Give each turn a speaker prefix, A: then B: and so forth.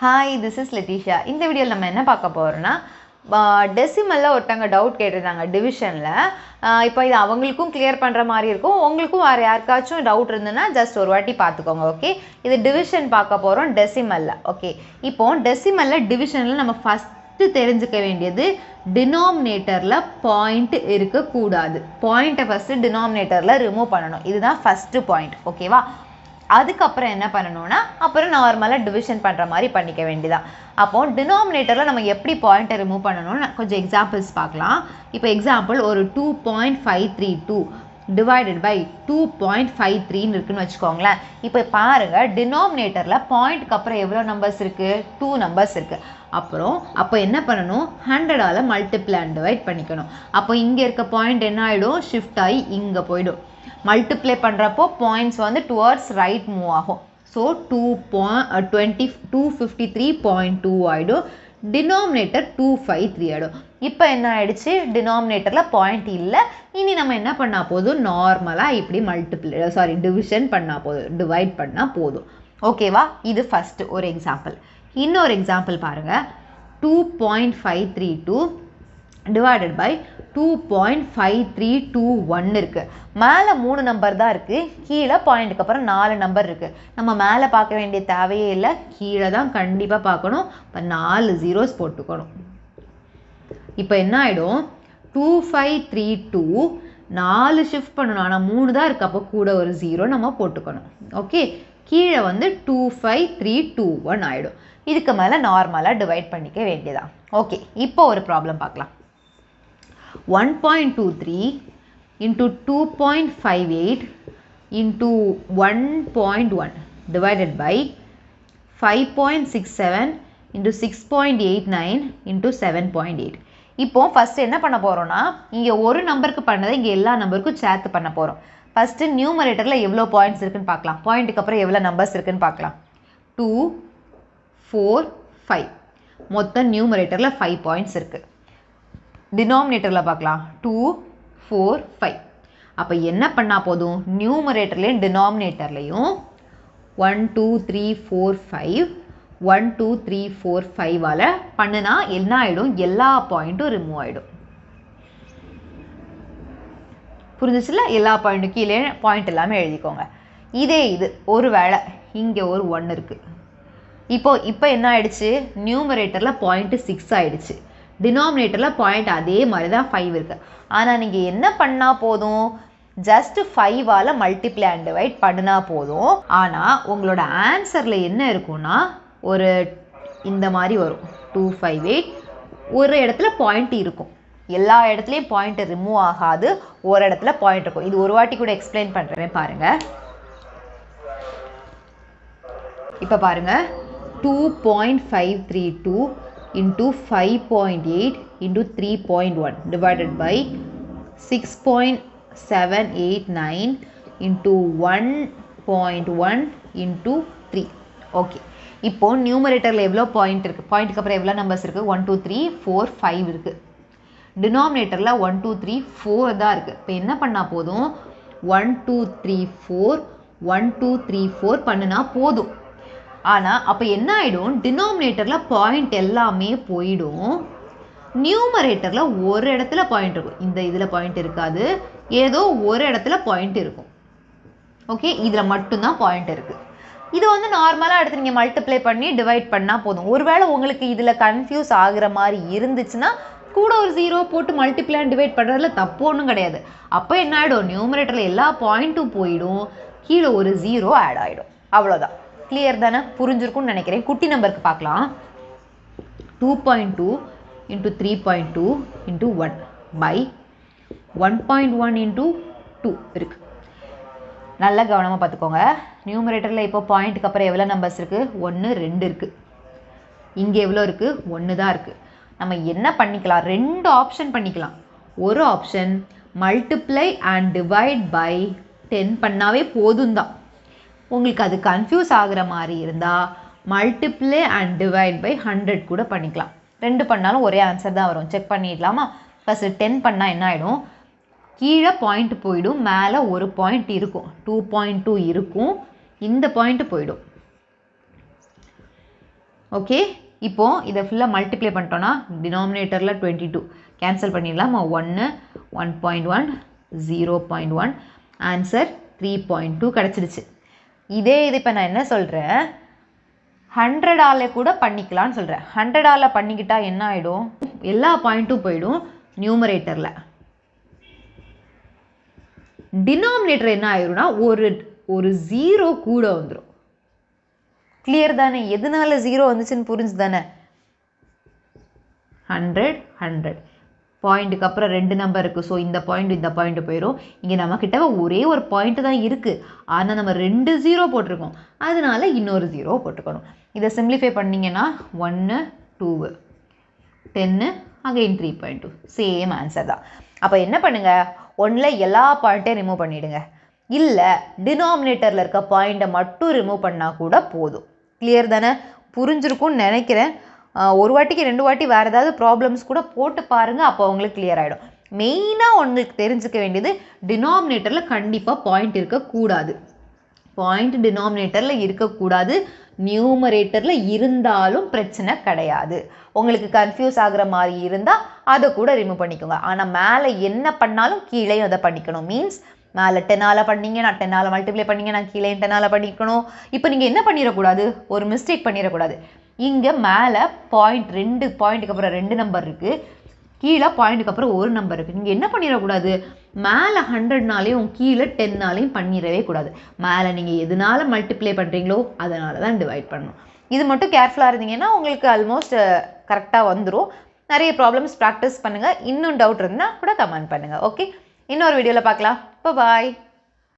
A: Hi, this is Letitia. In this video, we will talk about decimal ஒருத்தங்க doubt கேட்டிருந்தாங்க டிவிஷன்ல. இப்போ இது அவங்களுக்கும் கிளியர் பண்ற மாதிரி இருக்கும். உங்களுக்கும் வேற யாருக்காச்சும் டவுட் இருந்தனா ஜஸ்ட் ஒரு வாட்டி பாத்துக்கோங்க. ஓகே, இது டிவிஷன் பார்க்க போறோம் டெசிமல்ல. ஓகே, இப்போ டெசிமல்ல டிவிஷன்ல நம்ம ஃபர்ஸ்ட் தெரிஞ்சுக்க வேண்டியது டினாமினேட்டர்ல பாயிண்ட் இருக்க கூடாது. பாயிண்ட்டை ஃபர்ஸ்ட் டினாமினேட்டர்ல ரிமூவ் பண்ணணும். இதுதான் ஃபர்ஸ்ட் பாயிண்ட். ஓகேவா? அதுக்கப்புறம் என்ன பண்ணணும்னா அப்புறம் நார்மலாக டிவிஷன் பண்ணுற மாதிரி பண்ணிக்க வேண்டியதான். அப்போது டினாமினேட்டரில் நம்ம எப்படி பாயிண்ட்டை ரிமூவ் பண்ணணும்னு கொஞ்சம் எக்ஸாம்பிள்ஸ் பார்க்கலாம். இப்போ எக்ஸாம்பிள் ஒரு 2.532 டிவைடட் பை 2.53 இருக்குன்னு வச்சுக்கோங்களேன். இப்போ பாருங்கள், டினாமினேட்டரில் பாயிண்ட்டுக்கு அப்புறம் எவ்வளோ நம்பர்ஸ் இருக்குது? 2 நம்பர்ஸ் இருக்குது. அப்போ என்ன பண்ணணும்? 100ஆல் மல்டிப்ளை அண்ட் டிவைட் பண்ணிக்கணும். அப்போ இங்கே இருக்க பாயிண்ட் என்ன ஆகிடும்? ஷிஃப்ட் ஆகி இங்கே போயிடும். மல்டிப்ளை பண்ணுறப்போ பாயிண்ட்ஸ் வந்து டுவர்ட்ஸ் ரைட் மூவ் ஆகும். ஸோ 253.2 ஆகிடும். டினாமினேட்டர் 253 ஆகிடும். இப்போ என்ன ஆகிடுச்சு? டினாமினேட்டரில் பாயிண்ட் இல்லை. இனி நம்ம என்ன பண்ணால் போதும்? நார்மலாக இப்படி டிவிஷன் பண்ணால் போதும், டிவைட் பண்ணால் போதும். ஓகேவா? இது ஃபஸ்ட்டு ஒரு எக்ஸாம்பிள். இன்னொரு எக்ஸாம்பிள் பாருங்கள். 2.532 டிவைடட் பை 2.5321 இருக்குது. மேலே 3 நம்பர் தான் இருக்குது, கீழே பாயிண்ட்டுக்கு அப்புறம் 4 நம்பர் இருக்குது. நம்ம மேலே பார்க்க வேண்டிய தேவையே இல்லை, கீழே தான் கண்டிப்பாக பார்க்கணும். இப்போ 4 ஜீரோஸ் போட்டுக்கணும். இப்போ என்ன ஆகிடும்? 2532 4 ஷிஃப்ட் பண்ணணும், ஆனால் 3 தான் இருக்குது. அப்போ கூட ஒரு 0 நம்ம போட்டுக்கணும். ஓகே, கீழே வந்து 25321 ஆகிடும். இதுக்கு மேலே நார்மலாக டிவைட் பண்ணிக்க வேண்டியதான். ஓகே, இப்போ ஒரு ப்ராப்ளம் பார்க்கலாம். 1.23 into 2.58 into 1.1 divided by 5.67 into 6.89 into 7.8. இப்போ ஃபர்ஸ்ட் என்ன பண்ண போறோம்னா, இங்க ஒரு நம்பருக்கு பண்ணதை இங்க எல்லா நம்பருக்கும் சேர்த்து பண்ண போறோம். ஃபர்ஸ்ட் நியூமரேட்டர்ல எவ்வளோ பாயிண்ட்ஸ் இருக்குன்னு பார்க்கலாம். பாயிண்ட்டுக்கு அப்புறம் எவ்வளோ நம்பர்ஸ் இருக்குன்னு பார்க்கலாம். 2 4 5 மொத்தம் நியூமரேட்டர்ல 5 பாயிண்ட்ஸ் இருக்கு. டினாமினேட்டரில் பார்க்கலாம். 2 4 5. அப்போ என்ன பண்ணால் போதும்? நியூமரேட்டர்லேயும் டினாமினேட்டர்லேயும் 1 2 3 4 5 1 2 3 4 5ஆல் பண்ணுனா என்ன ஆகிடும்? எல்லா பாயிண்ட்டும் ரிமூவ் ஆகிடும். புரிஞ்சிச்சுல? எல்லா பாயிண்ட்டும் கீழே பாயிண்ட் எல்லாமே எழுதிக்கோங்க. இதே இது ஒரு வேளை இங்கே ஒரு 1 இருக்குது. இப்போ என்ன ஆயிடுச்சு? நியூமரேட்டரில் பாயிண்ட் 6 ஆயிடுச்சு. டினாமினேட்டரில் பாயிண்ட் அதே மாதிரி தான் 5 இருக்குது. ஆனால் நீங்கள் என்ன பண்ணால் போதும்? ஜஸ்ட் 5ஆல் மல்டிப்ளை அண்ட் டிவைட் பண்ணினா போதும். ஆனால் உங்களோட ஆன்சரில் என்ன இருக்கும்னா ஒரு இந்த மாதிரி வரும். 258 ஒரு இடத்துல பாயிண்ட் இருக்கும். எல்லா இடத்துலையும் பாயிண்ட் ரிமூவ் ஆகாது, ஒரு இடத்துல பாயிண்ட் இருக்கும். இது ஒரு வாட்டி கூட எக்ஸ்பிளைன் பண்ணுறேன் பாருங்கள். இப்போ பாருங்கள், 2.532 into 5.8 into 3.1 divided by 6.789 into 1.1 into 3. Okay, இப்போ நியூமரேட்டரில் எவ்வளோ பாயிண்ட் இருக்குது? பாயிண்ட்டுக்கு அப்புறம் எவ்வளோ நம்பர்ஸ் இருக்குது? 1 2 3 4 5 இருக்குது. டினாமினேட்டரில் 1 2 3 4 தான் இருக்குது. இப்போ என்ன பண்ணால் போதும்? 1 2 3 4 1 2 3 4 பண்ணுனா போதும். ஆனால் அப்போ என்ன ஆகிடும்? டினாமினேட்டரில் பாயிண்ட் எல்லாமே போயிடும். நியூமரேட்டரில் ஒரு இடத்துல பாயிண்ட் இருக்கும். இந்த இதில் பாயிண்ட் இருக்காது, ஏதோ ஒரு இடத்துல பாயிண்ட் இருக்கும். ஓகே, இதில் மட்டும்தான் பாயிண்ட் இருக்குது. இது வந்து நார்மலாக எடுத்து நீங்கள் மல்டிப்ளை பண்ணி டிவைட் பண்ணால் போதும். ஒருவேளை உங்களுக்கு இதில் கன்ஃபியூஸ் ஆகுற மாதிரி இருந்துச்சுன்னா கூட ஒரு 0 போட்டு மல்டிப்ளை அண்ட் டிவைட் பண்ணுறதுல தப்பு ஒன்றும் கிடையாது. அப்போ என்ன ஆகிடும்? நியூமரேட்டரில் எல்லா பாயிண்ட்டும் போயிடும், கீழே ஒரு 0 ஆட் ஆகிடும். அவ்வளோதான். கிளியர் தானே? புரிஞ்சிருக்கும்னு நினைக்கிறேன். குட்டி நம்பருக்கு பார்க்கலாம். 2.2 into 3.2 into 1 by 1.1 into 2 இருக்கு. நல்லா கவனமாக பார்த்துக்கோங்க. நியூமரேட்டரில் இப்போ பாயிண்ட்டுக்கு அப்புறம் எவ்வளோ நம்பர்ஸ் இருக்குது? 1 2 இருக்குது. இங்கே எவ்வளோ இருக்குது? 1 தான் இருக்குது. நம்ம என்ன பண்ணிக்கலாம்? 2 ஆப்ஷன் பண்ணிக்கலாம். ஒரு option multiply and divide by 10 பண்ணாவே போதும் தான். உங்களுக்கு அது கன்ஃபியூஸ் ஆகுற மாதிரி இருந்தால் மல்டிப்ளை அண்ட் டிவைட் பை 100 கூட பண்ணிக்கலாம். 2 பண்ணாலும் ஒரே ஆன்சர் தான் வரும். செக் பண்ணிடலாமா? ஃபஸ்ட்டு 10 பண்ணால் என்ன ஆகிடும்? கீழே பாயிண்ட் போயிடும், மேலே ஒரு பாயிண்ட் இருக்கும், 2.2 இருக்கும், இந்த பாயிண்ட் போயிடும். ஓகே, இப்போது இதை ஃபுல்லாக மல்டிப்ளை பண்ணிட்டோன்னா டினாமினேட்டரில் 22 கேன்சல் பண்ணிடலாம். 1 1.1 0.1 ஆன்சர் 3.2 கிடச்சிடுச்சு. இதே இது இப்போ நான் என்ன சொல்கிறேன், 100ஆல் கூட பண்ணிக்கலான்னு சொல்கிறேன். 100ஆல் பண்ணிக்கிட்டா என்ன ஆகிடும், எல்லா பாயிண்ட்டும் போயிடும் நியூமரேட்டரில். டினாமினேட்டர் என்ன ஆயிரும்னா ஒரு 0 கூட வந்துடும். கிளியர் தானே? எதனால 0 வந்துச்சுன்னு புரிஞ்சு தானே? 100 100 பாயிண்ட்டுக்கு அப்புறம் 2 நம்பர் இருக்குது. ஸோ இந்த பாயிண்ட் போயிடும். இங்கே நம்மக்கிட்ட ஒரே ஒரு பாயிண்ட் தான் இருக்குது, ஆனால் நம்ம 2 0 போட்டிருக்கோம், அதனால இன்னொரு 0 போட்டுக்கணும். இதை சிம்பிளிஃபை பண்ணிங்கன்னா 1 2 10 அகைன் 3.2 சேம் ஆன்சர் தான். அப்போ என்ன பண்ணுங்கள், 1ல் எல்லா பாயிண்ட்டையும் ரிமூவ் பண்ணிவிடுங்க. இல்லை டினாமினேட்டரில் இருக்க பாயிண்ட்டை மட்டும் ரிமூவ் பண்ணால் கூட போதும். கிளியர் தானே? புரிஞ்சிருக்கும்னு நினைக்கிறேன். ஒரு வாட்டிக்கு 2 வாட்டி வேறு ஏதாவது ப்ராப்ளம்ஸ் கூட போட்டு பாருங்கள், அப்போ உங்களுக்கு கிளியர் ஆகிடும். மெயினாக உங்களுக்கு தெரிஞ்சுக்க வேண்டியது, டினாமினேட்டரில் கண்டிப்பாக பாயிண்ட் இருக்கக்கூடாது. பாயிண்ட் டினாமினேட்டரில் இருக்கக்கூடாது. நியூமரேட்டரில் இருந்தாலும் பிரச்சனை கிடையாது. உங்களுக்கு கன்ஃபியூஸ் ஆகிற மாதிரி இருந்தால் அதை கூட ரிமூவ் பண்ணிக்கோங்க. ஆனால் மேலே என்ன பண்ணாலும் கீழே அதை பண்ணிக்கணும். மீன்ஸ் மேலே 10ஆல் பண்ணிங்க, நான் 10ஆல் மல்டிப்ளை பண்ணிங்க, நான் கீழே 10ஆல் பண்ணிக்கணும். இப்போ நீங்கள் என்ன பண்ணிடக்கூடாது, ஒரு மிஸ்டேக் பண்ணிடக்கூடாது. இங்கே மேலே பாயிண்ட் 2 பாயிண்ட்டுக்கு அப்புறம் 2 நம்பர் இருக்குது, கீழே பாயிண்ட்டுக்கு அப்புறம் ஒரு நம்பர் இருக்குது. நீங்கள் என்ன பண்ணிடக்கூடாது, மேலே 100நாலையும் கீழே 10ஆலையும் பண்ணிடவே கூடாது. மேலே நீங்கள் எதனால் மல்டிப்ளை பண்ணுறீங்களோ அதனால தான் டிவைட் பண்ணணும். இது மட்டும் கேர்ஃபுல்லாக இருந்தீங்கன்னா உங்களுக்கு ஆல்மோஸ்ட் கரெக்டாக வந்துடும். நிறைய ப்ராப்ளம்ஸ் ப்ராக்டிஸ் பண்ணுங்கள். இன்னும் டவுட் இருந்தால் கூட கமெண்ட் பண்ணுங்கள். ஓகே, இன்னொரு வீடியோவில் பார்க்கலாம். பாய்.